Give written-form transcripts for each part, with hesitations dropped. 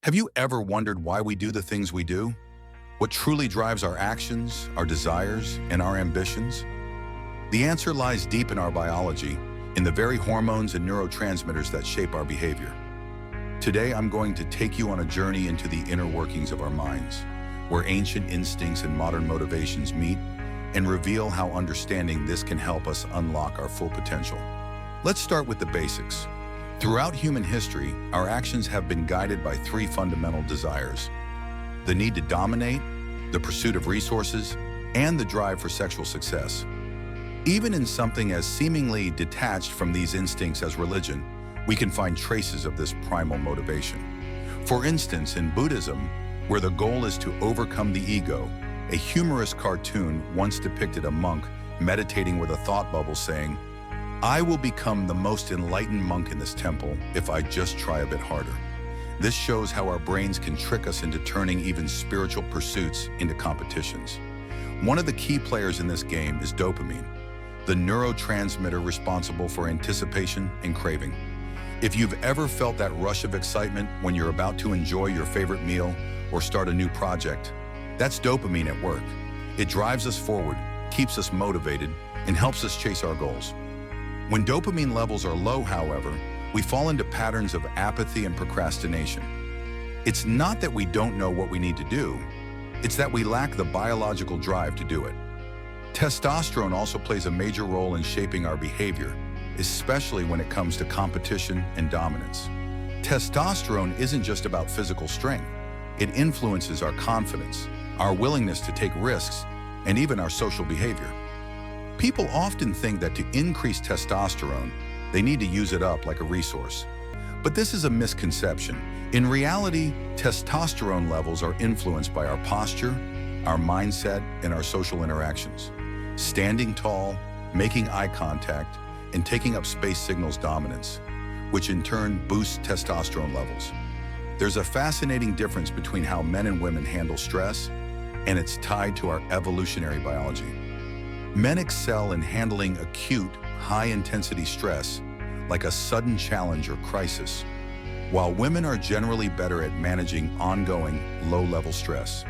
Have you ever wondered why we do the things we do? What truly drives our actions, our desires, and our ambitions? The answer lies deep in our biology, in the very hormones and neurotransmitters that shape our behavior. Today, I'm going to take you on a journey into the inner workings of our minds, where ancient instincts and modern motivations meet, and reveal how understanding this can help us unlock our full potential. Let's start with the basics. Throughout human history, our actions have been guided by three fundamental desires: the need to dominate, the pursuit of resources, and the drive for sexual success. Even in something as seemingly detached from these instincts as religion, we can find traces of this primal motivation. For instance, in Buddhism, where the goal is to overcome the ego, a humorous cartoon once depicted a monk meditating with a thought bubble saying, "I will become the most enlightened monk in this temple if I just try a bit harder." This shows how our brains can trick us into turning even spiritual pursuits into competitions. One of the key players in this game is dopamine, the neurotransmitter responsible for anticipation and craving. If you've ever felt that rush of excitement when you're about to enjoy your favorite meal or start a new project, that's dopamine at work. It drives us forward, keeps us motivated, and helps us chase our goals. When dopamine levels are low, however, we fall into patterns of apathy and procrastination. It's not that we don't know what we need to do, it's that we lack the biological drive to do it. Testosterone also plays a major role in shaping our behavior, especially when it comes to competition and dominance. Testosterone isn't just about physical strength. It influences our confidence, our willingness to take risks, and even our social behavior. People often think that to increase testosterone, they need to use it up like a resource. But this is a misconception. In reality, testosterone levels are influenced by our posture, our mindset, and our social interactions. Standing tall, making eye contact, and taking up space signals dominance, which in turn boosts testosterone levels. There's a fascinating difference between how men and women handle stress, and it's tied to our evolutionary biology. Men excel in handling acute, high-intensity stress, like a sudden challenge or crisis, while women are generally better at managing ongoing, low-level stress.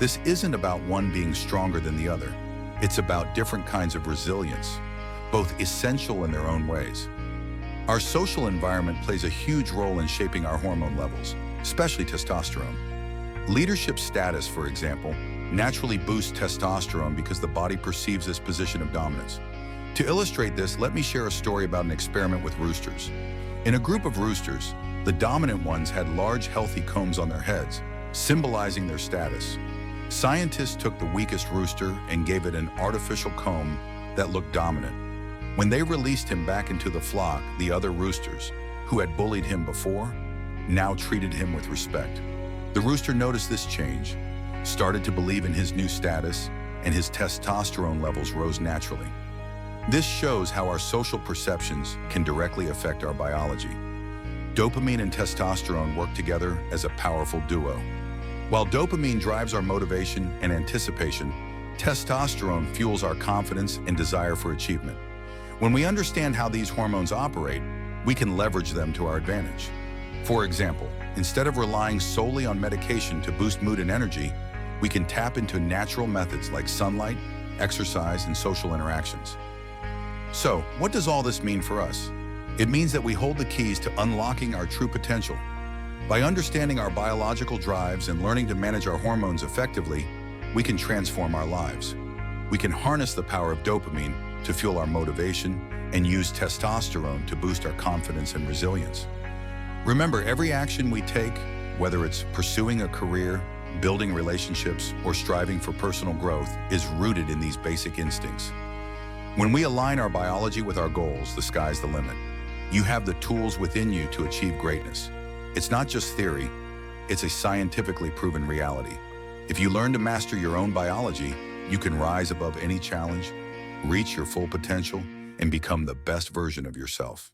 This isn't about one being stronger than the other. It's about different kinds of resilience, both essential in their own ways. Our social environment plays a huge role in shaping our hormone levels, especially testosterone. Leadership status, for example, naturally boosts testosterone because the body perceives this position of dominance. To illustrate this, let me share a story about an experiment with roosters. In a group of roosters, the dominant ones had large, healthy combs on their heads, symbolizing their status. Scientists took the weakest rooster and gave it an artificial comb that looked dominant. When they released him back into the flock, the other roosters, who had bullied him before, now treated him with respect. The rooster noticed this change, started to believe in his new status, and his testosterone levels rose naturally. This shows how our social perceptions can directly affect our biology. Dopamine and testosterone work together as a powerful duo. While dopamine drives our motivation and anticipation, testosterone fuels our confidence and desire for achievement. When we understand how these hormones operate, we can leverage them to our advantage. For example, instead of relying solely on medication to boost mood and energy, we can tap into natural methods like sunlight, exercise, and social interactions. So, what does all this mean for us? It means that we hold the keys to unlocking our true potential. By understanding our biological drives and learning to manage our hormones effectively, we can transform our lives. We can harness the power of dopamine to fuel our motivation and use testosterone to boost our confidence and resilience. Remember, every action we take, whether it's pursuing a career, building relationships, or striving for personal growth, is rooted in these basic instincts. When we align our biology with our goals, the sky's the limit. You have the tools within you to achieve greatness. It's not just theory, it's a scientifically proven reality. If you learn to master your own biology, you can rise above any challenge, reach your full potential, and become the best version of yourself.